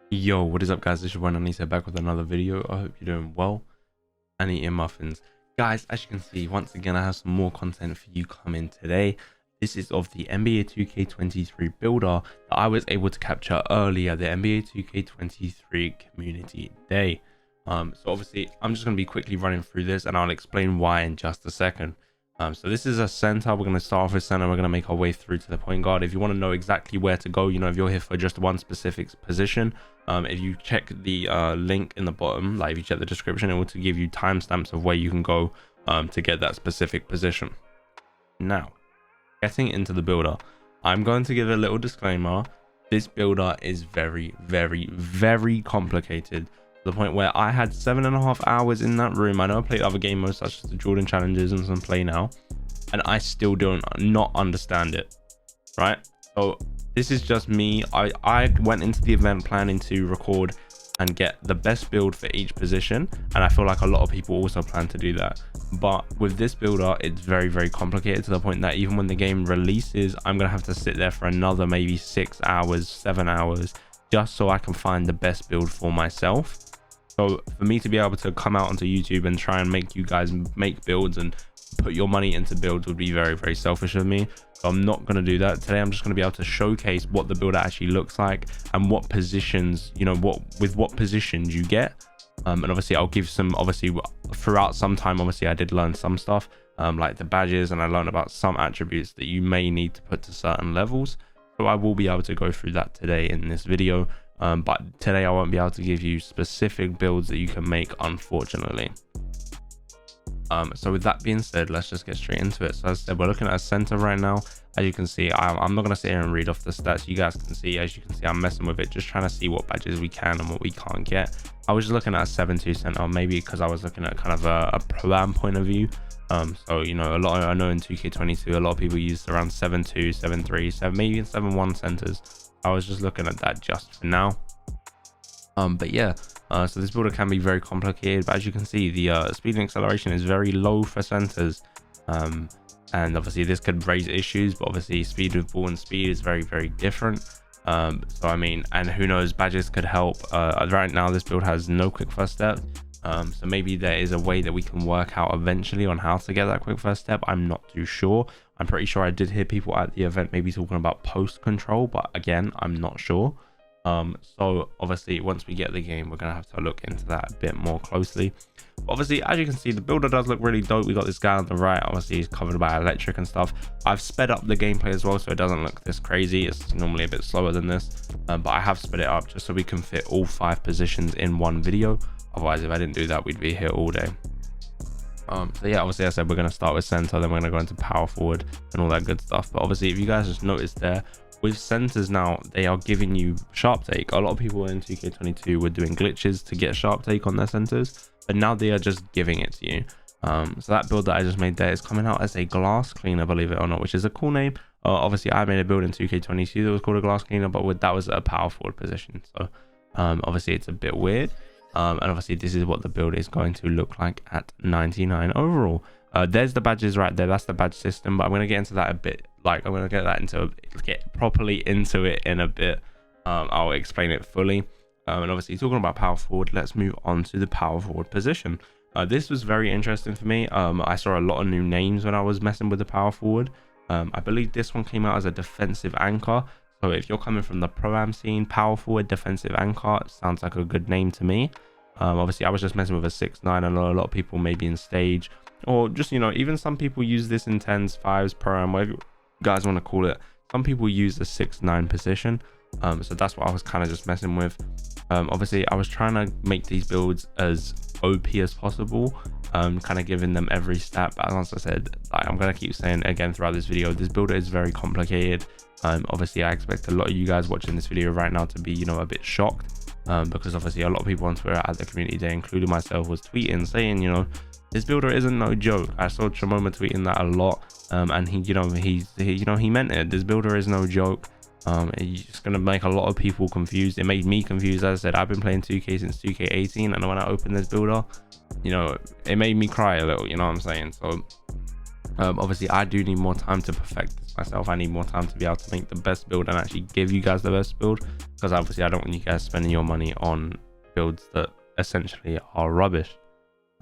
Yo, what is up, guys? This is Ron and Lisa back with another video. I hope you're doing well and eating muffins. Guys, as you can see, once again, I have some more content for you coming today. This is of the NBA 2K23 builder that I was able to capture earlier, the NBA 2K23 Community Day. So obviously, I'm just going to be quickly running through this and I'll explain why in just a second. So this is a center. We're going to start off with center. We're going to make our way through to the point guard. If you want to know exactly where to go, if you're here for just one specific position, if you check the link in the bottom, like if you check the description, it will give you timestamps of where you can go to get that specific position. Now, getting into the builder, I'm going to give a little disclaimer. This builder is very, very, very complicated. The point where I had 7.5 hours in that room. I know I played other game modes such as the Jordan challenges and some play now, and I still don't not understand it, right? So this is just me. I went into the event planning to record and get the best build for each position, and I feel like a lot of people also plan to do that. But with this builder, it's very, very complicated to the point that even when the game releases, I'm gonna have to sit there for another maybe 6 hours, 7 hours, just so I can find the best build for myself. So for me to be able to come out onto YouTube and try and make you guys make builds and put your money into builds would be very, very selfish of me. So I'm not going to do that today. I'm just going to be able to showcase what the builder actually looks like and what positions, what positions you get. And obviously I'll give some, throughout some time, I did learn some stuff like the badges, and I learned about some attributes that you may need to put to certain levels. So I will be able to go through that today in this video. But today I won't be able to give you specific builds that you can make, unfortunately. So with that being said, let's just get straight into it. So as I said, we're looking at a center right now. As you can see, I'm not going to sit here and read off the stats. You guys can see, as you can see, I'm messing with it, just trying to see what badges we can and what we can't get. I was just looking at a 7-2 center, maybe because I was looking at kind of a pro-am point of view. So I know in 2K22 a lot of people use around 7-2, 7-3, maybe even 7-1 centers. I was just looking at that just for now. But yeah, so this builder can be very complicated, but as you can see, the speed and acceleration is very low for centers, and obviously this could raise issues, but obviously speed with ball and speed is very, very different. So I mean, and who knows, badges could help. Right now this build has no quick first step, so maybe there is a way that we can work out eventually on how to get that quick first step. I'm not too sure. I'm pretty sure I did hear people at the event maybe talking about post control, but again, I'm not sure. So obviously once we get the game, we're gonna have to look into that a bit more closely. But obviously, as you can see, the builder does look really dope. We got this guy on the right, obviously he's covered by electric and stuff. I've sped up the gameplay as well, so it doesn't look this crazy. It's normally a bit slower than this, but I have sped it up just so we can fit all 5 positions in one video. Otherwise, if I didn't do that, we'd be here all day. So yeah, obviously I said we're going to start with center, then we're going to go into power forward and all that good stuff. But obviously, if you guys just noticed there, with centers now, they are giving you sharp take. A lot of people in 2K22 were doing glitches to get sharp take on their centers, but now they are just giving it to you. So that build that I just made there is coming out as a glass cleaner, believe it or not, which is a cool name. Obviously I made a build in 2K22 that was called a glass cleaner, but that was a power forward position. So obviously it's a bit weird. And obviously this is what the build is going to look like at 99 overall. There's the badges right there. That's the badge system, but I'm going to get into that a bit. I'm going to get properly into it in a bit. I'll explain it fully. And obviously talking about power forward, let's move on to the power forward position. This was very interesting for me. I saw a lot of new names when I was messing with the power forward. I believe this one came out as a defensive anchor. So if you're coming from the pro-am scene, power forward, defensive anchor sounds like a good name to me. Obviously I was just messing with a 6'9". I know a lot of people maybe in stage, or just even some people use this in 10s, 5s, pro-am, whatever you guys want to call it. Some people use the 6'9" position. So that's what I was kind of just messing with. Obviously I was trying to make these builds as OP as possible, kind of giving them every stat. But as I said, I'm gonna keep saying again throughout this video, this builder is very complicated. Obviously I expect a lot of you guys watching this video right now to be a bit shocked, because obviously a lot of people on Twitter at the community day, including myself, was tweeting saying this builder isn't no joke. I saw Chimoma tweeting that a lot, and he meant it. This builder is no joke. It's just gonna make a lot of people confused. It made me confused. As I said, I've been playing 2K since 2K18, and when I opened this builder, it made me cry a little, you know what I'm saying? So Obviously I do need more time to perfect this myself. I need more time to be able to make the best build and actually give you guys the best build, because obviously I don't want you guys spending your money on builds that essentially are rubbish.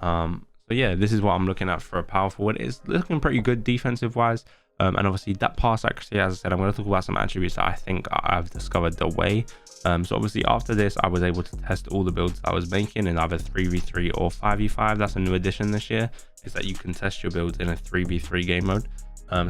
So yeah, this is what I'm looking at for a power forward. It's looking pretty good defensive wise, and obviously that pass accuracy, as I said, I'm going to talk about some attributes that I think I've discovered the way. So obviously after this I was able to test all the builds I was making in either 3v3 or 5v5. That's a new addition this year, is that you can test your builds in a 3v3 game mode.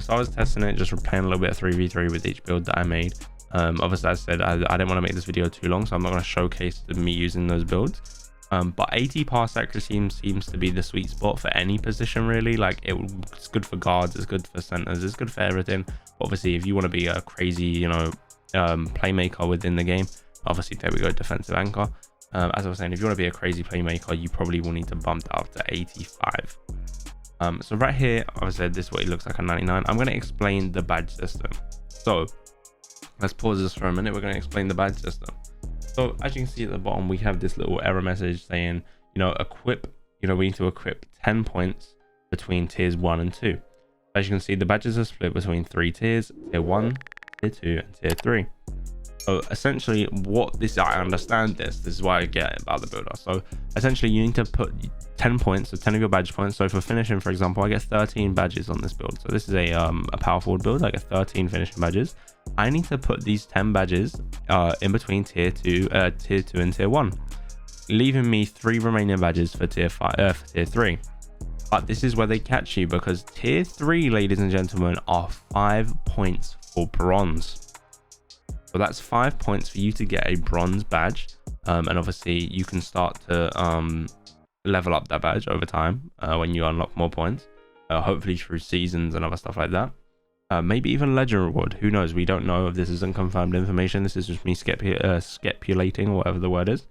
So I was testing it, just playing a little bit of 3v3 with each build that I made. Obviously, as I said, I didn't want to make this video too long, so I'm not going to showcase me using those builds. But 80 pass accuracy seems to be the sweet spot for any position, really. Like, it's good for guards, it's good for centers, it's good for everything. Obviously, if you want to be a crazy, you know, playmaker within the game, obviously there we go, defensive anchor. As I was saying, if you want to be a crazy playmaker, you probably will need to bump that up to 85. So right here, I said this is what it looks like on 99. I'm going to explain the badge system. So let's pause this for a minute. We're going to explain the badge system. So as you can see at the bottom, we have this little error message saying, you know, equip, you know, we need to equip 10 points between tiers 1 and 2. As you can see, the badges are split between 3 tiers, tier 1, tier 2, and tier 3. So essentially what this, I understand this is why I get about the builder. So essentially you need to put 10 points, so 10 of your badge points. So for finishing, for example, I get 13 badges on this build. So this is a power forward build. I get 13 finishing badges. I need to put these 10 badges in between tier 2 and tier 1, leaving me 3 remaining badges for tier 3. But this is where they catch you, because tier 3, ladies and gentlemen, are 5 points for bronze. So that's 5 points for you to get a bronze badge, and obviously you can start to level up that badge over time when you unlock more points, hopefully through seasons and other stuff like that. Maybe even legend reward, who knows? We don't know. If this isn't confirmed information, this is just me speculating, or whatever the word is.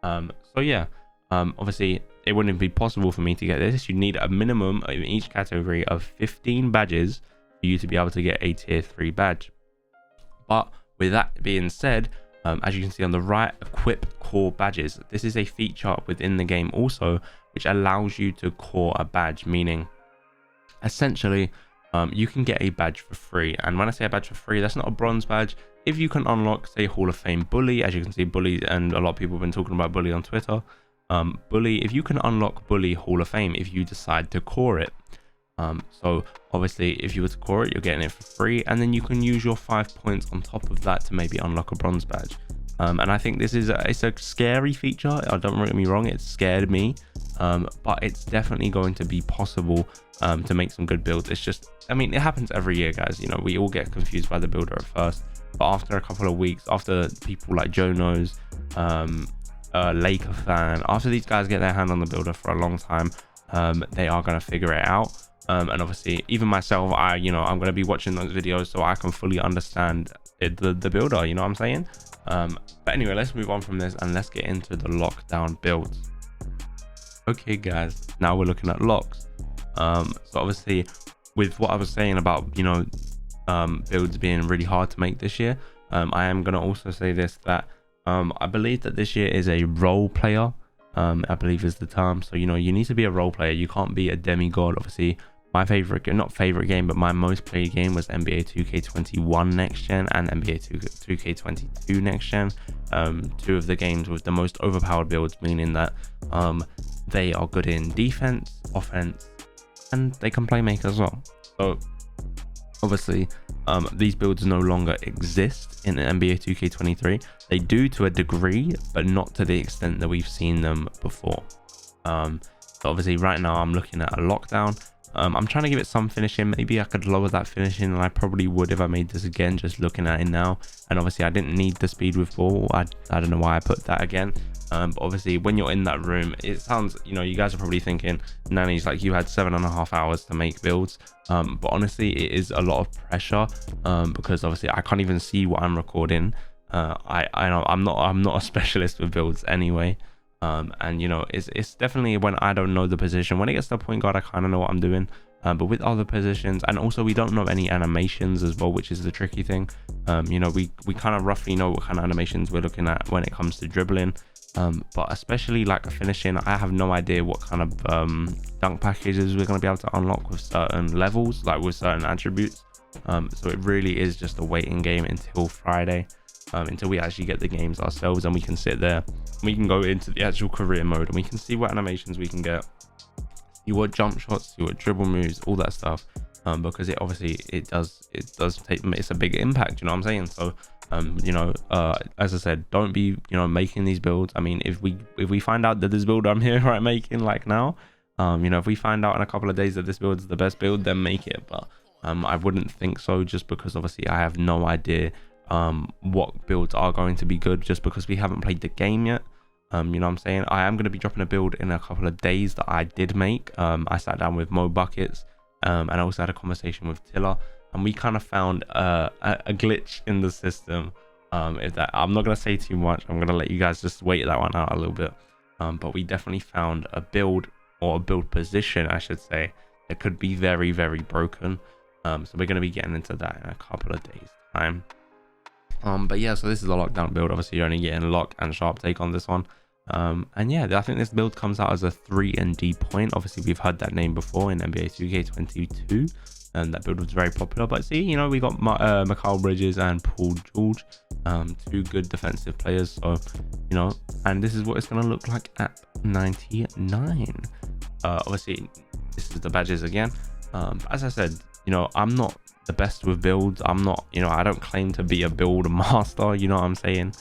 So yeah, obviously it wouldn't be possible for me to get this. You need a minimum in each category of 15 badges for you to be able to get a tier 3 badge. But with that being said, as you can see on the right, equip core badges. This is a feature within the game also, which allows you to core a badge, meaning essentially you can get a badge for free. And when I say a badge for free, that's not a bronze badge. If you can unlock, say, Hall of Fame Bully, as you can see, Bully, and a lot of people have been talking about Bully on Twitter. Bully, if you can unlock Bully Hall of Fame, if you decide to core it. So obviously if you were to core it, you're getting it for free, and then you can use your 5 points on top of that to maybe unlock a bronze badge. And I think this is it's a scary feature. Don't get me wrong, it scared me, but it's definitely going to be possible to make some good builds. It's just, I mean, it happens every year, guys. You know, we all get confused by the builder at first, but after a couple of weeks, after people like Joe Knows, Laker Fan, after these guys get their hand on the builder for a long time, they are going to figure it out. And obviously even myself, I'm going to be watching those videos so I can fully understand the builder, you know what I'm saying? But anyway, let's move on from this and let's get into the lockdown builds. Okay guys, now we're looking at locks. So obviously with what I was saying about, builds being really hard to make this year, I am going to also say this, that I believe that this year is a role player, I believe is the term. So you need to be a role player. You can't be a demigod. Obviously my not favorite game, but my most played game was NBA2K21 next gen and NBA2K22 next gen. Two of the games with the most overpowered builds, meaning that they are good in defense, offense, and they can play make as well. So obviously these builds no longer exist in NBA 2K23. They do to a degree, but not to the extent that we've seen them before. So obviously right now I'm looking at a lockdown. I'm trying to give it some finishing. Maybe I could lower that finishing, and I probably would if I made this again, just looking at it now. And obviously I didn't need the speed with ball. I don't know why I put that again. But obviously when you're in that room, it sounds, you guys are probably thinking, Nanny's like, you had 7.5 hours to make builds. But honestly it is a lot of pressure, because obviously I can't even see what I'm recording. I know I'm not a specialist with builds anyway. And it's definitely when I don't know the position. When it gets to point guard, I kind of know what I'm doing, but with other positions, and also we don't know any animations as well, which is the tricky thing. We kind of roughly know what kind of animations we're looking at when it comes to dribbling, but especially like finishing, I have no idea what kind of dunk packages we're going to be able to unlock with certain levels, like with certain attributes. So it really is just a waiting game until Friday, until we actually get the games ourselves, and we can sit there, we can go into the actual career mode, and we can see what animations we can get, see what jump shots, see what dribble moves, all that stuff. Because it obviously it does take, it's a big impact, you know what I'm saying? So you know, as I said, don't be, you know, making these builds. I mean, if we find out that this build I'm here right making like now, you know, if we find out in a couple of days that this build is the best build, then make it. But I wouldn't think so, just because obviously I have no idea what builds are going to be good, just because we haven't played the game yet. You know what I'm saying? I am going to be dropping a build in a couple of days that I did make. I sat down with Mo Buckets, and I also had a conversation with Tiller, and we kind of found a glitch in the system. If that, I'm not going to say too much, I'm going to let you guys just wait that one out a little bit. But we definitely found a build, or a build position I should say, that could be very, very broken. So we're going to be getting into that in a couple of days time. But yeah, so this is a lockdown build. Obviously you're only getting lock and sharp take on this one. And yeah, I think this build comes out as a 3&D point. Obviously we've heard that name before in NBA2K23, and that build was very popular. But see, you know, we got Mikal Bridges and Paul George, two good defensive players. So, you know, and this is what it's going to look like at 99. Obviously this is the badges again. As I said, you know, I'm not the best with builds. I'm not, you know, I don't claim to be a build master, you know what I'm saying?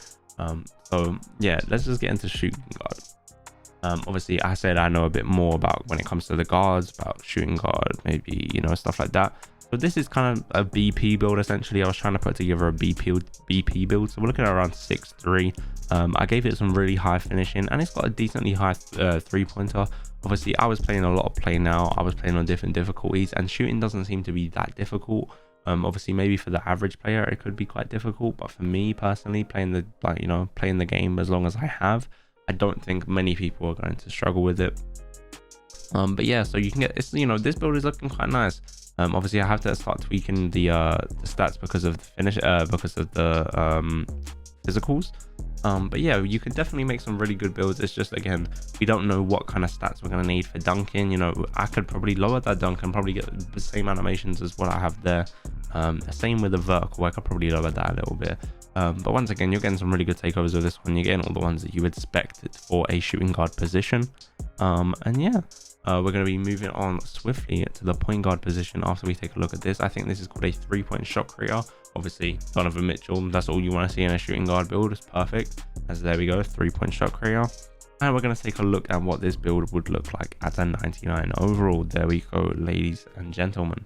So yeah, let's just get into shooting guard. Obviously I said I know a bit more about when it comes to the guards, about shooting guard, maybe, you know, stuff like that. But this is kind of a BP build essentially. I was trying to put together a BP build, so we're looking at around 6'3". I gave it some really high finishing, and it's got a decently high three-pointer. Obviously I was playing a lot of play now, I was playing on different difficulties, and shooting doesn't seem to be that difficult. Obviously maybe for the average player it could be quite difficult, but for me personally, playing the, like, you know, playing the game as long as I have, I don't think many people are going to struggle with it. But yeah, so you can get, it's, you know, this build is looking quite nice. Obviously I have to start tweaking the stats because of the finish, because of the physicals. But yeah, you could definitely make some really good builds. It's just, again, we don't know what kind of stats we're going to need for dunking. You know, I could probably lower that dunk and probably get the same animations as what I have there. Same with the vertical, I could probably lower that a little bit. But once again, you're getting some really good takeovers with this one. You're getting all the ones that you would expect for a shooting guard position. And yeah, we're going to be moving on swiftly to the point guard position after we take a look at this. I think this is called a 3-point shot creator. Obviously Donovan Mitchell, that's all you want to see in a shooting guard build. It's perfect. As there we go, 3-point shot creator. And we're going to take a look at what this build would look like at a 99 overall. There we go, ladies and gentlemen.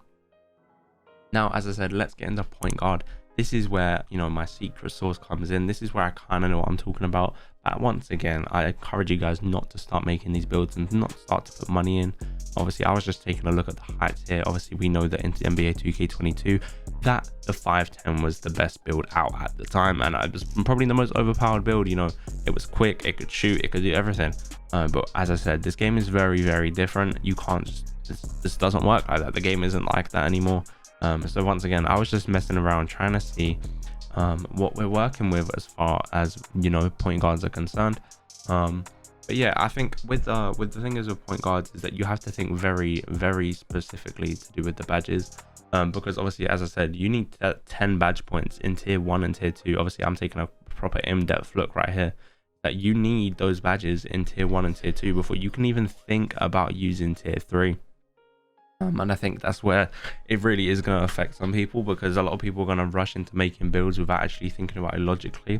Now, as I said, let's get into point guard. This is where, you know, my secret sauce comes in. This is where I kind of know what I'm talking about. But once again, I encourage you guys not to start making these builds and not start to put money in. Obviously, I was just taking a look at the heights here. Obviously, we know that in NBA2K22, that the 5'10" was the best build out at the time. And it was probably the most overpowered build. You know, it was quick, it could shoot, it could do everything. But as I said, this game is very, very different. You can't just, this doesn't work like that. The game isn't like that anymore. So once again, I was just messing around trying to see what we're working with as far as, you know, point guards are concerned. But yeah, I think with the thing is with point guards is that you have to think very, very specifically to do with the badges, because obviously, as I said, you need 10 badge points in tier 1 and tier 2. Obviously I'm taking a proper in-depth look right here, that you need those badges in tier 1 and tier 2 before you can even think about using tier 3. And I think that's where it really is going to affect some people, because a lot of people are going to rush into making builds without actually thinking about it logically.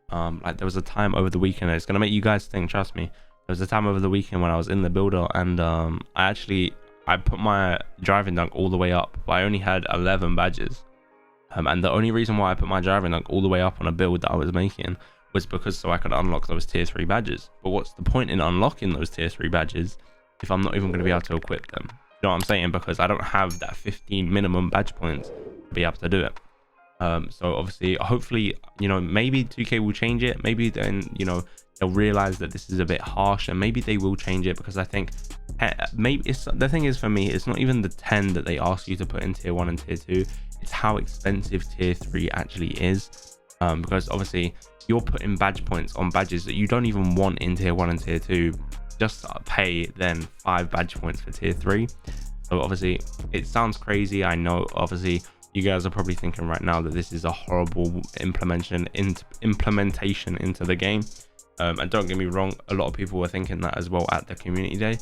Like there was a time over the weekend, and it's going to make you guys think, trust me. There was a time over the weekend when I was in the builder, and I put my driving dunk all the way up, but I only had 11 badges. And the only reason why I put my driving dunk all the way up on a build that I was making was because so I could unlock those tier 3 badges. But what's the point in unlocking those tier 3 badges if I'm not even going to be able to equip them? You know what I'm saying? Because I don't have that 15 minimum badge points to be able to do it. So obviously, hopefully, you know, maybe 2K will change it. Maybe then, you know, they'll realize that this is a bit harsh, and maybe they will change it, because I think maybe it's, the thing is for me, it's not even the 10 that they ask you to put in tier 1 and tier 2. It's how expensive tier 3 actually is. Because obviously you're putting badge points on badges that you don't even want in tier 1 and tier 2. Just pay then 5 badge points for tier 3. So obviously it sounds crazy, I know. Obviously you guys are probably thinking right now that this is a horrible implementation into the game, and don't get me wrong, a lot of people were thinking that as well at the community day.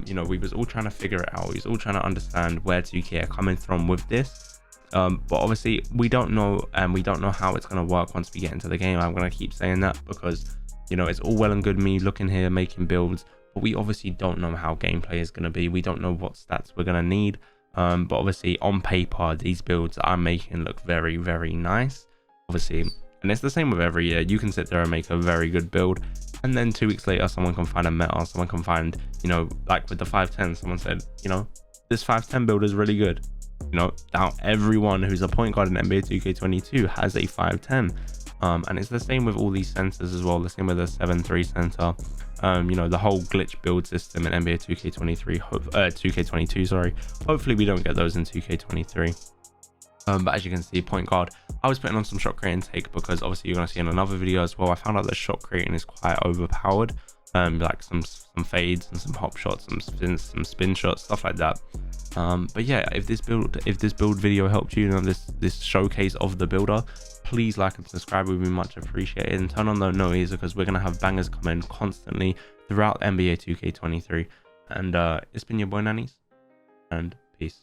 You know, we was all trying to figure it out, we was all trying to understand where 2K are coming from with this, but obviously we don't know, and we don't know how it's going to work once we get into the game. I'm going to keep saying that because, you know, it's all well and good me looking here making builds, but we obviously don't know how gameplay is going to be. We don't know what stats we're going to need, but obviously on paper these builds that I'm making look very, very nice, obviously. And it's the same with every year. You can sit there and make a very good build, and then 2 weeks later someone can find a meta, someone can find, you know, like with the 510, someone said, you know, this 510 build is really good. You know, now everyone who's a point guard in NBA2K22 has a 510, and it's the same with all these centers as well, the same with the 7-3 center. You know, the whole glitch build system in NBA 2K23, 2K22, sorry. Hopefully we don't get those in 2K23. But as you can see, point guard, I was putting on some shot creating take because obviously you're going to see in another video as well, I found out that shot creating is quite overpowered. Like some fades and some hop shots, some spin shots, stuff like that. But yeah, if this build video helped you, you know, this showcase of the builder, please like and subscribe, would be much appreciated, and turn on the notifications because we're gonna have bangers coming constantly throughout NBA 2K23. And it's been your boy Nannies, and peace.